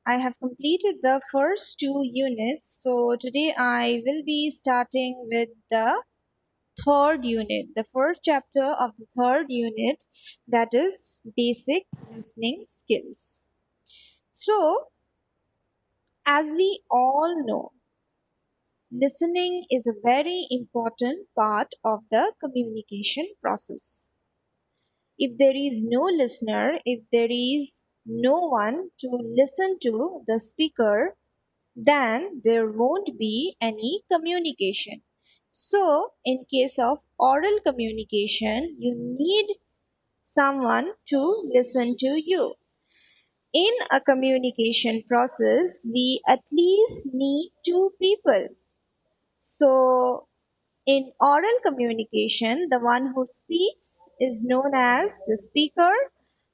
I have completed the first two units. So today I will be starting with the third unit, the first chapter of the third unit, that is basic listening skills. So, as we all know, listening is a very important part of the communication process. If there is no listener, if there is no one to listen to the speaker, then there won't be any communication. So, in case of oral communication, you need someone to listen to you. In a communication process, we at least need two people. So, in oral communication, the one who speaks is known as the speaker,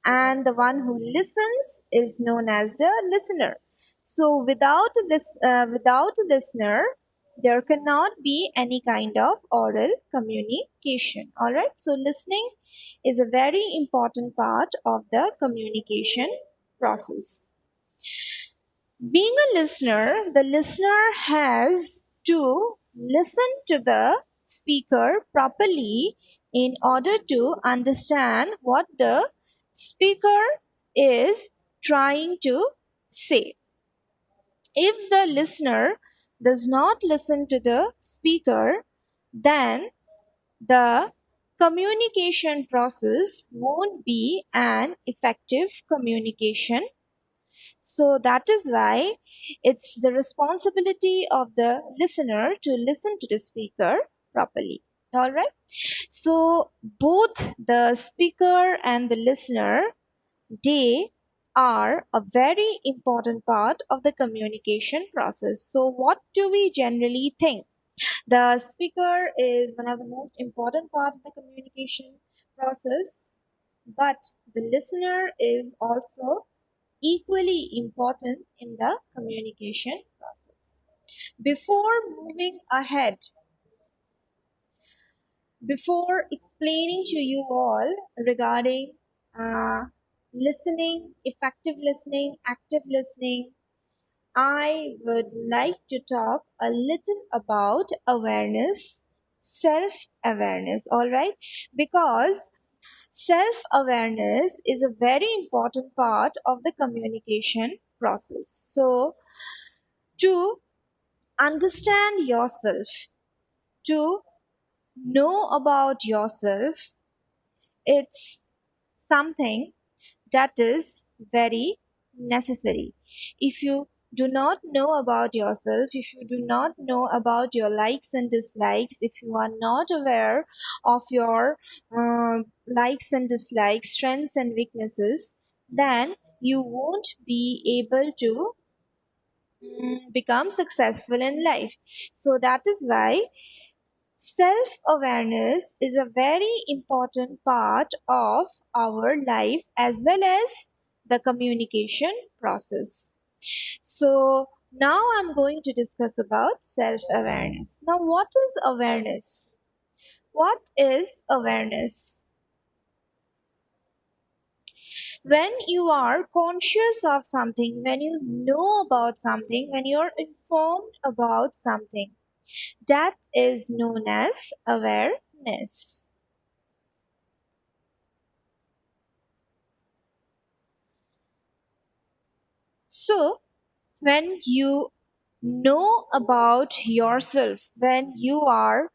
and the one who listens is known as the listener. So, without a listener, there cannot be any kind of oral communication. All right. So, listening is a very important part of the communication process. Being a listener, the listener has to listen to the speaker properly in order to understand what the speaker is trying to say. If the listener does not listen to the speaker, then the communication process won't be an effective communication. So that is why it's the responsibility of the listener to listen to the speaker properly. All right. So both the speaker and the listener, they are a very important part of the communication process. So what do we generally think? The speaker is one of the most important part of the communication process, but the listener is also equally important in the communication process. Before moving ahead, before explaining to you all regarding uh, listening, effective listening, active listening, I would like to talk a little about awareness, self awareness, all right? Because self awareness is a very important part of the communication process. So, to understand yourself, to know about yourself, it's something that is very necessary. If you do not know about yourself, if you do not know about your likes and dislikes, if you are not aware of your likes and dislikes, strengths and weaknesses, then you won't be able to become successful in life. So that is why self awareness is a very important part of our life as well as the communication process. So now I'm going to discuss about self awareness. Now, what is awareness? What is awareness? When you are conscious of something, when you know about something, when you're informed about something, that is known as awareness. So, when you know about yourself, when you are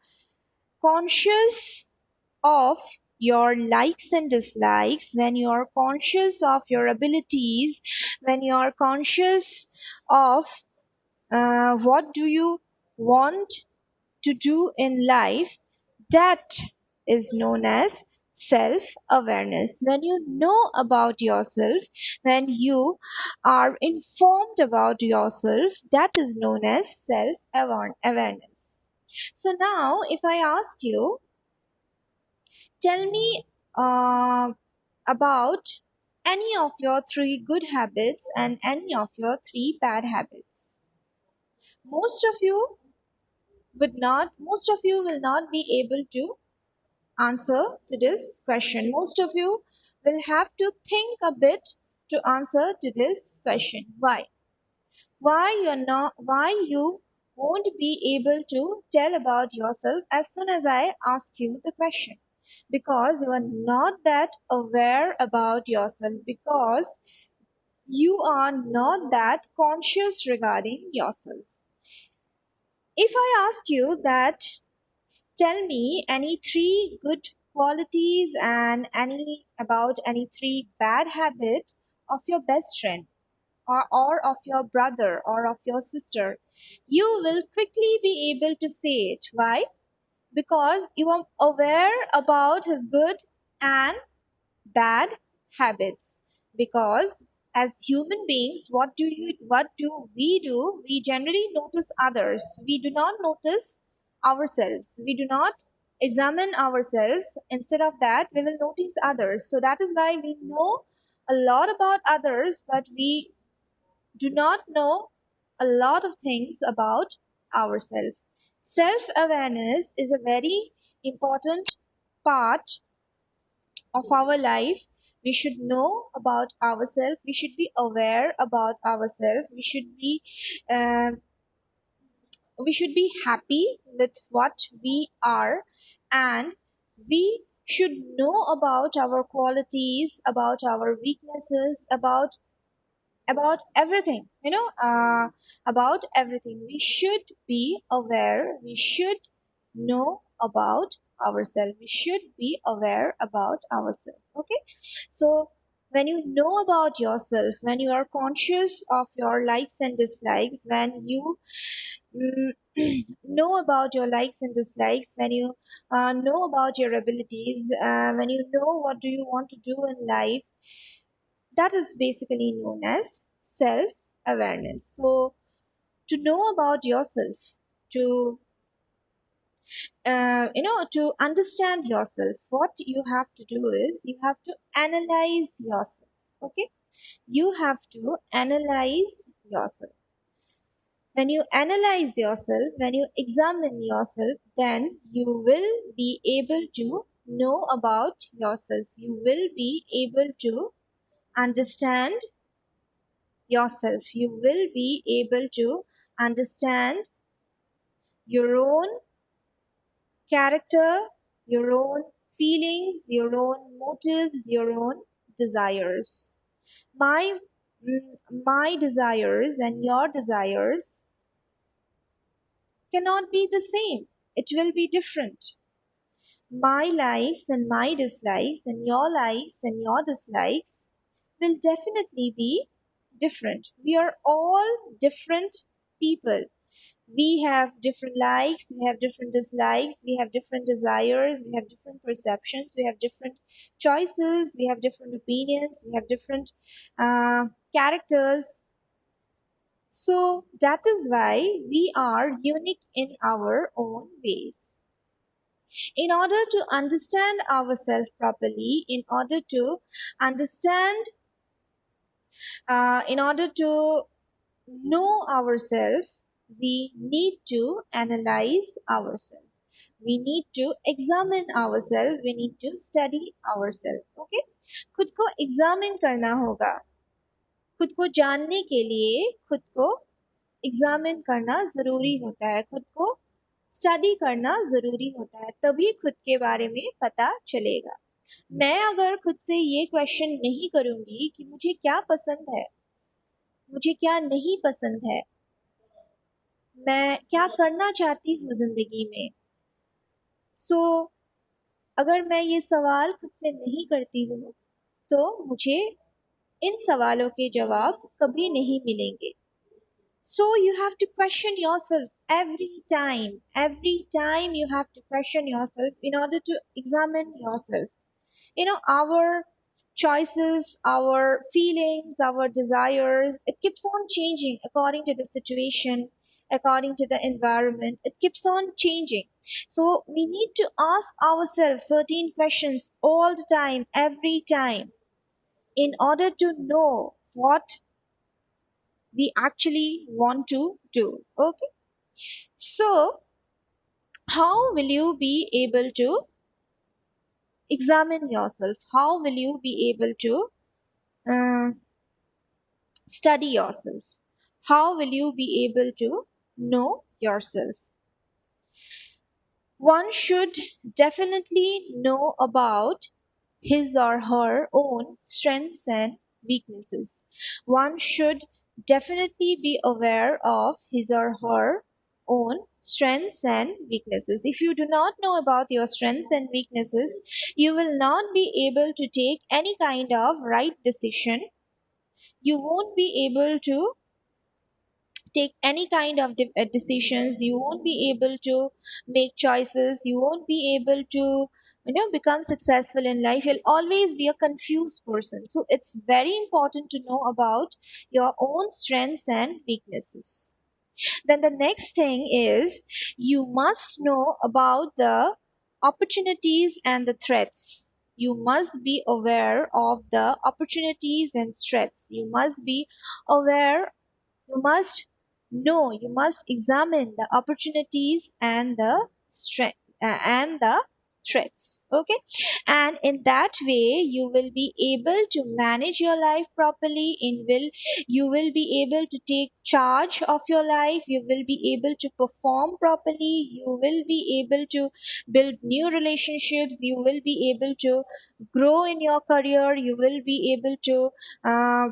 conscious of your likes and dislikes, when you are conscious of your abilities, when you are conscious of what do you want to do in life, that is known as self awareness. When you know about yourself, when you are informed about yourself, that is known as self awareness. So now, if I ask you, tell me about any of your three good habits and any of your three bad habits. Most of you most of you will not be able to answer to this question. Most of you will have to think a bit to answer to this question. Why? why you won't be able to tell about yourself as soon as I ask you the question? Because you are not that aware about yourself, because you are not that conscious regarding yourself. If I ask you that, tell me any three good qualities and any three bad habits of your best friend, or of your brother or of your sister, you will quickly be able to say it. Why? Because you are aware about his good and bad habits. Because as human beings, what do we generally notice others, we do not notice ourselves, we do not examine ourselves. Instead of that, we will notice others. So that is why we know a lot about others, but we do not know a lot of things about ourselves. Self awareness is a very important part of our life. We should know about ourselves, we should be aware about ourselves, um, we should be happy with what we are, and we should know about our qualities, about our weaknesses, about everything, about everything. We should be aware, we should know about ourselves, we should be aware about ourselves. Okay, so when you know about yourself, when you are conscious of your likes and dislikes, when you know about your likes and dislikes, when you know about your abilities, when you know what do you want to do in life, that is basically known as self awareness. So to know about yourself, to to understand yourself, what you have to do is you have to analyze yourself. Okay, you have to analyze yourself. When you analyze yourself, when you examine yourself, then you will be able to know about yourself, you will be able to understand yourself, you will be able to understand your own character, your own feelings, your own motives, your own desires. My my desires and your desires cannot be the same. It will be different. My likes and my dislikes and your likes and your dislikes will definitely be different. We are all different people. We have different likes, we have different dislikes, we have different desires, we have different perceptions, we have different choices, we have different opinions, we have different characters. So that is why we are unique in our own ways. In order to understand ourselves properly, understand, in order to know ourselves, we need to analyze ourselves. We need to examine ourselves. We need to study ourselves. Okay? खुद को examine करना होगा. खुद को जानने के लिए खुद को एग्जामिन करना ज़रूरी होता है. खुद को स्टडी करना ज़रूरी होता है. तभी खुद के बारे में पता चलेगा. मैं अगर खुद से ये क्वेश्चन नहीं करूँगी कि मुझे क्या पसंद है, मुझे क्या नहीं पसंद है, मैं क्या करना चाहती हूँ ज़िंदगी में, सो अगर मैं ये सवाल खुद से नहीं करती हूँ, तो मुझे इन सवालों के जवाब कभी नहीं मिलेंगे. So you have to question yourself every time you have to question yourself in order to examine yourself. Our choices, our feelings, our desires, it keeps on changing according to the situation, according to the environment. It keeps on changing. So we need to ask ourselves certain questions all the time, every time, in order to know what we actually want to do. Okay, so how will you be able to examine yourself? How will you be able to uh, study yourself? how will you be able to know yourself? One should definitely know about his or her own strengths and weaknesses. One should definitely be aware of his or her own strengths and weaknesses. If you do not know about your strengths and weaknesses, you will not be able to take any kind of right decision. You won't be able to take any kind of decisions. You won't be able to make choices. You won't be able to become successful in life. You'll always be a confused person. So it's very important to know about your own strengths and weaknesses. Then the next thing is, you must know about the opportunities and the threats. You must be aware of the opportunities and threats. You must be aware, you must know, you must examine the opportunities and the strength and the threats. Okay, and in that way you will be able to manage your life properly. You will be able to take charge of your life. You will be able to perform properly. You will be able to build new relationships. You will be able to grow in your career. You will be able to uh,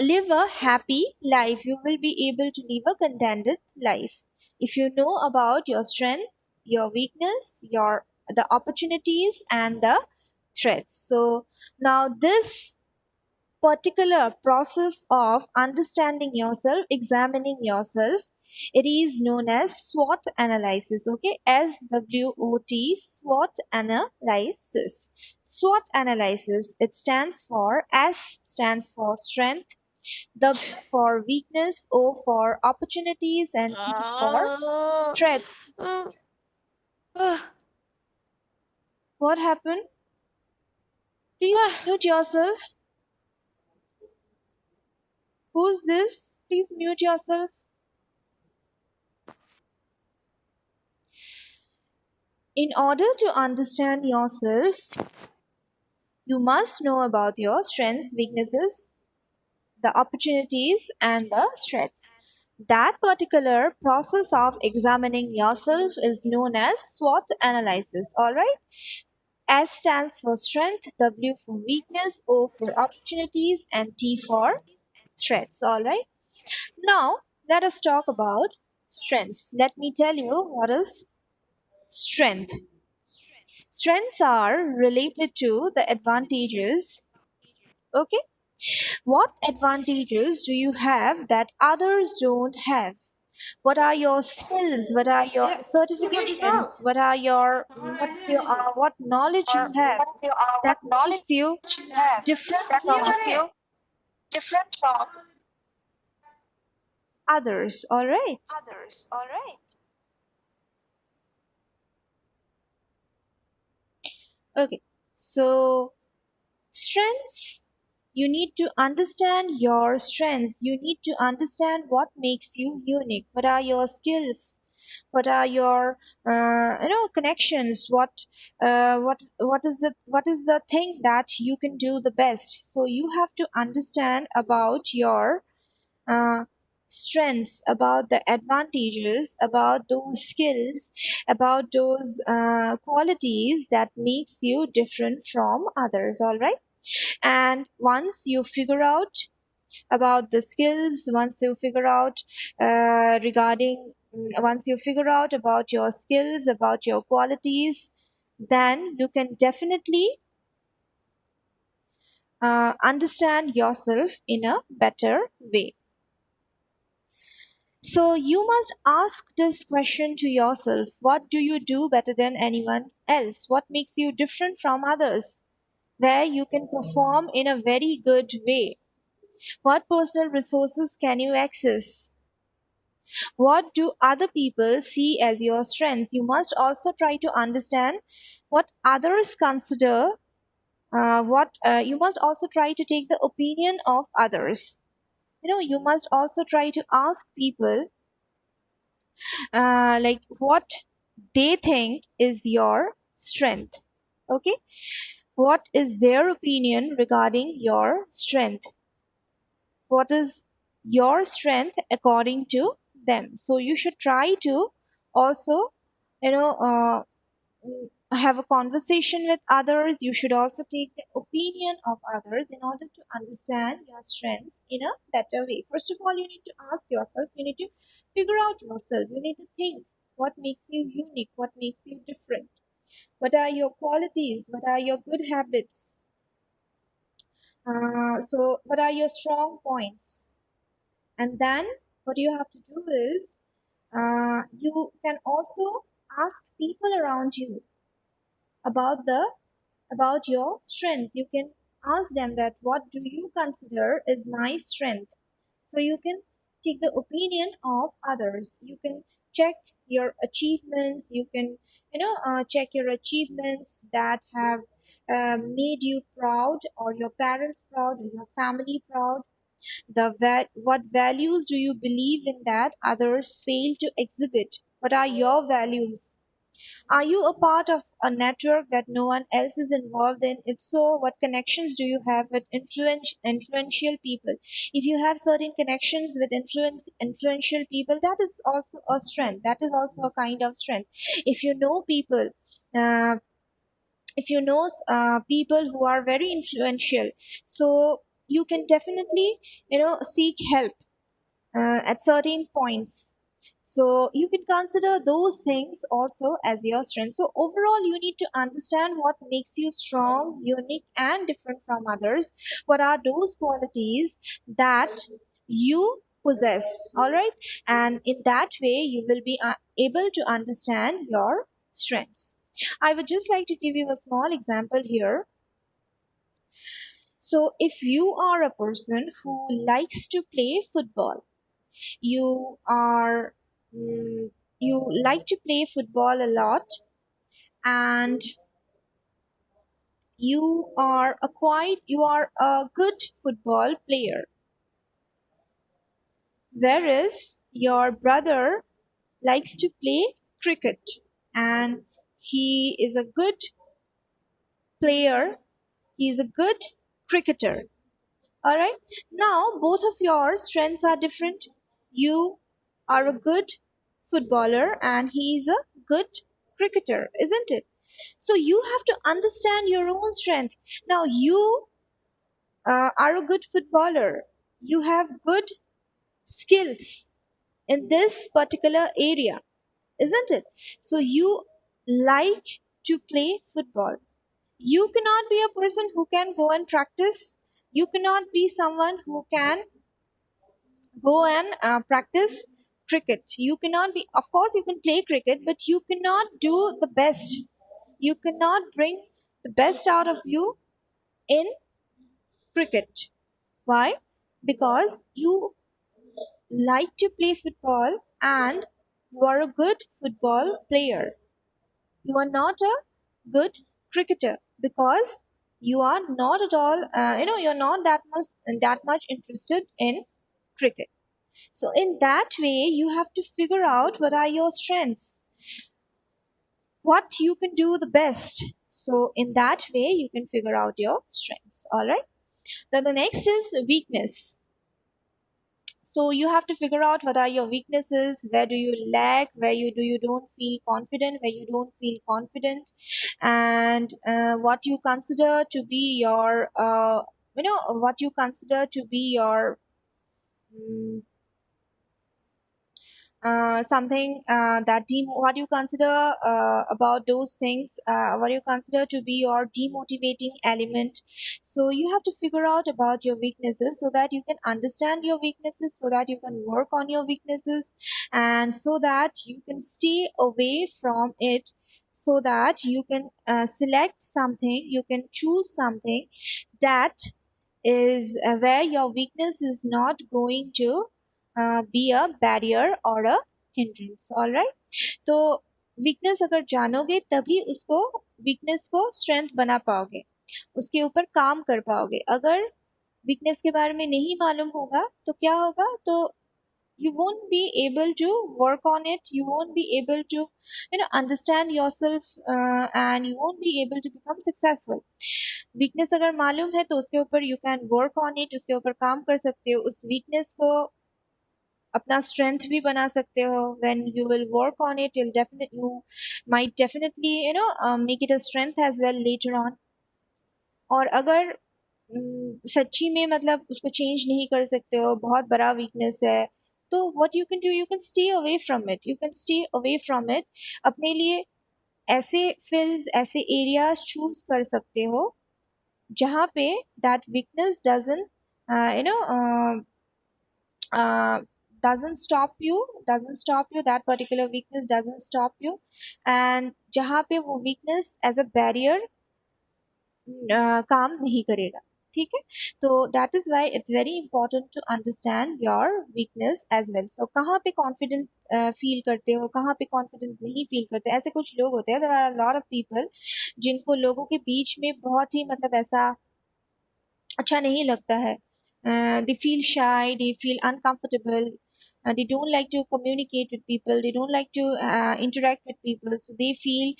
live a happy life. You will be able to live a contented life if you know about your strength, your weakness, your the opportunities and the threats. So now this particular process of understanding yourself, examining yourself, it is known as SWOT analysis. Okay, SWOT, SWOT analysis. SWOT analysis, it stands for, S stands for strength, W for weakness, O for opportunities, and T for Ah, threats. ah, ah, What happened? Please ah. mute yourself. Who's this? Please mute yourself. In order to understand yourself, you must know about your strengths, weaknesses, the opportunities, and the threats. That particular process of examining yourself is known as SWOT analysis. Alright? S stands for strength, W for weakness, O for opportunities, and T for threats. Alright? Now, let us talk about strengths. Let me tell you what is strength. Strengths are related to the advantages. Okay? What advantages do you have that others don't have? What are your skills? What are your Yeah, yeah, just now. certifications? What knowledge you have that makes you different from Yeah, others? All right. Okay. So strengths, you need to understand your strengths. You need to understand what makes you unique. What are your skills? What are your connections? What is the thing that you can do the best? So you have to understand about your uh, strengths, about the advantages, about those skills, about those qualities that makes you different from others. All right, and once you figure out about the skills, once you figure out once you figure out about your skills, about your qualities, then you can definitely understand yourself in a better way. So you must ask this question to yourself: what do you do better than anyone else? What makes you different from others? Where you can perform in a very good way? What personal resources can you access? What do other people see as your strengths? You must also try to understand what others consider. What You must also try to take the opinion of others. You must also try to ask people like what they think is your strength. Okay, what is their opinion regarding your strength? What is your strength according to them. So you should try to also, you know, have a conversation with others. You should also take the opinion of others in order to understand your strengths in a better way. First of all, you need to ask yourself, you need to figure out yourself, you need to think what makes you unique, what makes you different, what are your qualities, what are your good habits, so what are your strong points. And then what you have to do is, you can also ask people around you about the about your strengths. You can ask them that what do you consider is my strength. So you can take the opinion of others. You can check your achievements. You can, check your achievements that have made you proud, or your parents proud, or your family proud. What values do you believe in that others fail to exhibit? What are your values? Are you a part of a network that no one else is involved in? If so, what connections do you have with influential people? If you have certain connections with influential people, that is also a strength. That is also a kind of strength. If you know people, uh, if you know people who are very influential, so you can definitely, seek help at certain points. So you can consider those things also as your strength. So overall, you need to understand what makes you strong, unique, and different from others. What are those qualities that you possess? All right, and in that way, you will be able to understand your strengths. I would just like to give you a small example here. So, if you are a person who likes to play football, you are mm, you like to play football a lot, and you are a good football player, whereas your brother likes to play cricket, and he is a good player, he is a good cricketer. All right, now both of your strengths are different. You are a good footballer and he is a good cricketer, isn't it? So you have to understand your own strength. Now you are a good footballer. You have good skills in this particular area, isn't it? So you like to play football. You cannot be a person who can go and practice. You cannot be someone who can go and practice cricket. You cannot be, of course, you can play cricket, but you cannot do the best. You cannot bring the best out of you in cricket. Why? Because you like to play football and you are a good football player. You are not a good cricketer because you are not at all, you're not that much interested in cricket. So, in that way, you have to figure out what are your strengths, what you can do the best. So, in that way, you can figure out your strengths. All right. Then the next is weakness. So, you have to figure out what are your weaknesses, where do you lack, where you don't feel confident, where you don't feel confident, and what you consider to be your, what you consider to be your. mm something what you consider about those things, what you consider to be your demotivating element. So you have to figure out about your weaknesses so that you can understand your weaknesses, so that you can work on your weaknesses, and so that you can stay away from it, so that you can select something, you can choose something that is where your weakness is not going to be a barrier or a hindrance. all right, तो weakness अगर जानोगे तभी उसको weakness को strength बना पाओगे, उसके ऊपर काम कर पाओगे. अगर वीकनेस के बारे में नहीं मालूम होगा तो क्या होगा, तो you won't be able to work on it, you won't be able to understand yourself, and you won't be able to become successful. Weakness अगर मालूम है तो उसके ऊपर you can work on it, उसके ऊपर काम कर सकते हो, उस वीकनेस को अपना स्ट्रेंथ भी बना सकते हो. When you will work on it you might definitely make it a strength as well later on. और अगर सच्ची में मतलब उसको चेंज नहीं कर सकते हो, बहुत बड़ा वीकनेस है, तो what you can do, you can stay away from it, you can stay away from it. अपने लिए ऐसे फील्ड्स, ऐसे एरियाज चूज कर सकते हो जहाँ पे that weakness doesn't you know doesn't stop you, that particular weakness doesn't stop you, and जहाँ पे वो weakness as a barrier काम नहीं करेगा. ठीक है, तो that is why it's very important to understand your weakness as well. So कहाँ पे कॉन्फिडेंट फील करते हो, कहाँ पे कॉन्फिडेंट नहीं फील करते. ऐसे कुछ लोग होते हैं, there are a lot of people जिनको लोगों के बीच में बहुत ही मतलब ऐसा अच्छा नहीं लगता है. They feel shy, they feel uncomfortable, they don't like to communicate with people, they don't like to interact with people, so they feel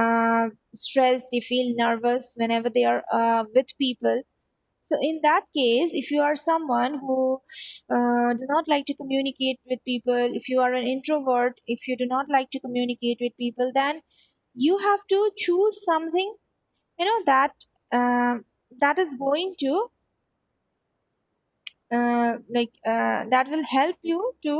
uh, stressed, they feel nervous whenever they are with people. So in that case, if you are someone who do not like to communicate with people, if you are an introvert, if you do not like to communicate with people, then you have to choose something, that that is going to that will help you to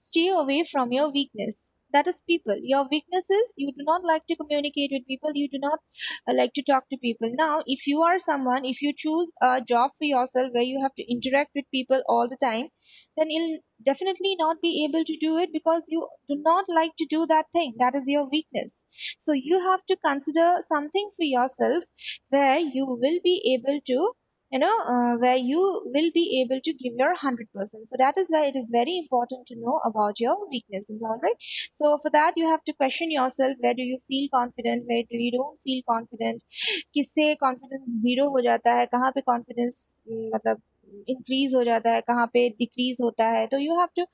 stay away from your weakness, that is people. Your weakness is you do not like to communicate with people, you do not like to talk to people. Now if you are someone, if you choose a job for yourself where you have to interact with people all the time, then you'll definitely not be able to do it because you do not like to do that thing, that is your weakness. So you have to consider something for yourself where you will be able to where you will be able to give your 100%. So that is why it is very important to know about your weaknesses. All right, so for that you have to question yourself, where do you feel confident, where do you don't feel confident, किससे confidence zero हो जाता है, कहाँ पे confidence मतलब increase हो जाता है, कहाँ पे डिक्रीज होता है. तो you have to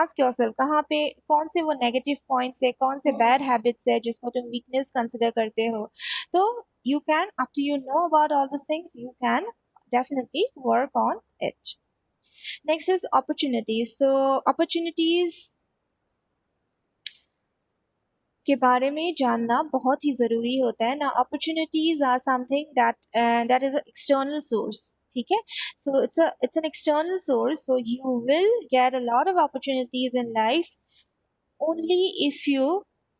ask yourself कहाँ पे कौन से वो नेगेटिव पॉइंट्स है, कौन से बैड हैबिट्स है जिसको तुम वीकनेस कंसिडर करते हो. तो you can, after you know about all these things, you can definitely work on it. Next is opportunities. So opportunities के बारे में जानना बहुत ही ज़रूरी होता है ना. opportunities are something that is an external source. ठीक है, so it's an external source, so you will get a lot of opportunities in life only if you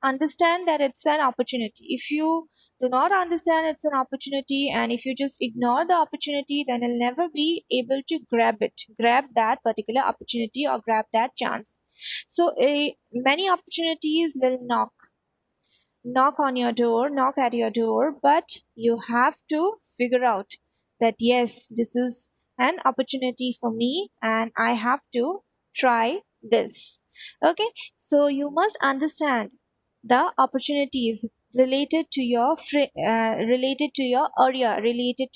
understand that it's an opportunity. If you do not understand it's an opportunity and if you just ignore the opportunity, then you'll never be able to grab that particular opportunity or grab that chance. So many opportunities will knock on your door, knock at your door, but you have to figure out that yes, this is an opportunity for me and I have to try this. Okay, so you must understand the opportunities related to your related to your area, related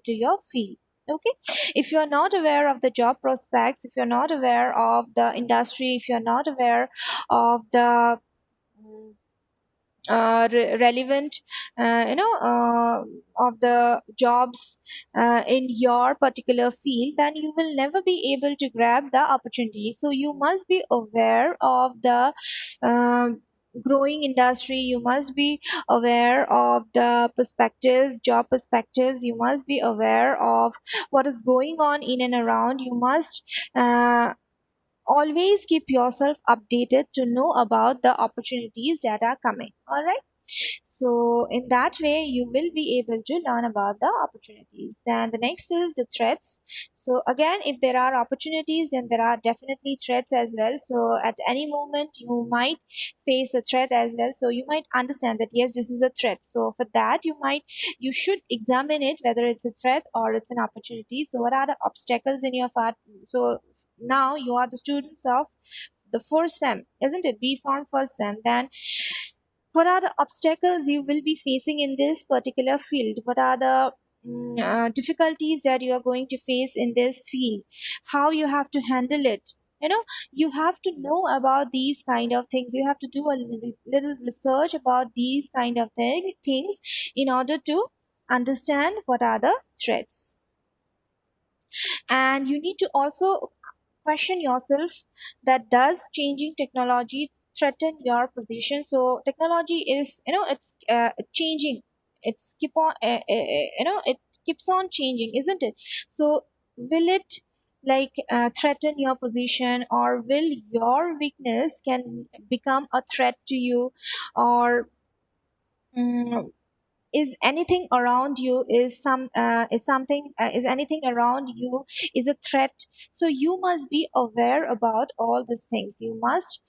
to your field. Okay, if you're not aware of the job prospects, if you're not aware of the industry, if you're not aware of the mm, relevant of the jobs in your particular field, then you will never be able to grab the opportunity. So you must be aware of the growing industry, you must be aware of the perspectives, job perspectives, you must be aware of what is going on in and around. You must always keep yourself updated to know about the opportunities that are coming. All right, so in that way you will be able to learn about the opportunities. Then the next is the threats. So again, if there are opportunities, then there are definitely threats as well. So at any moment you might face a threat as well, so you might understand that yes, this is a threat. So for that you should examine it whether it's a threat or it's an opportunity. So what are the obstacles in your path? So now you are the students of the first sem, isn't it, B Farm first sem. Then what are the obstacles you will be facing in this particular field? What are the difficulties that you are going to face in this field? How you have to handle it? you have to know about these kind of things. You have to do a little research about these kind of things in order to understand what are the threats. And you need to also question yourself that does changing technology threaten your position. So technology is, it's changing. It's keep on it keeps on changing, isn't it? So will it threaten your position, or will your weakness can become a threat to you? Or mm, is anything around you is something is anything around you is a threat? So you must be aware about all these things. You must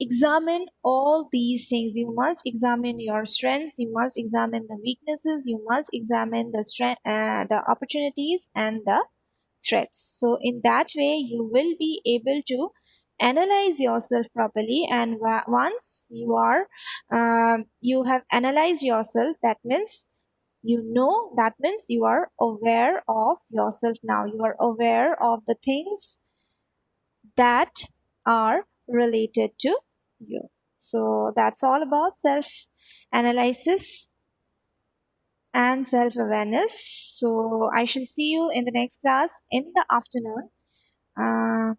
examine all these things. You must examine your strengths, you must examine the weaknesses, you must examine the strength, the opportunities and the threats. So in that way you will be able to analyze yourself properly. And once you are you have analyzed yourself, that means that means you are aware of yourself. Now you are aware of the things that are related to you. So that's all about self analysis and self awareness. So I shall see you in the next class in the afternoon. uh,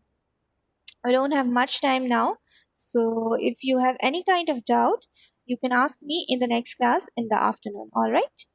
I don't have much time now, so if you have any kind of doubt, you can ask me in the next class in the afternoon. All right.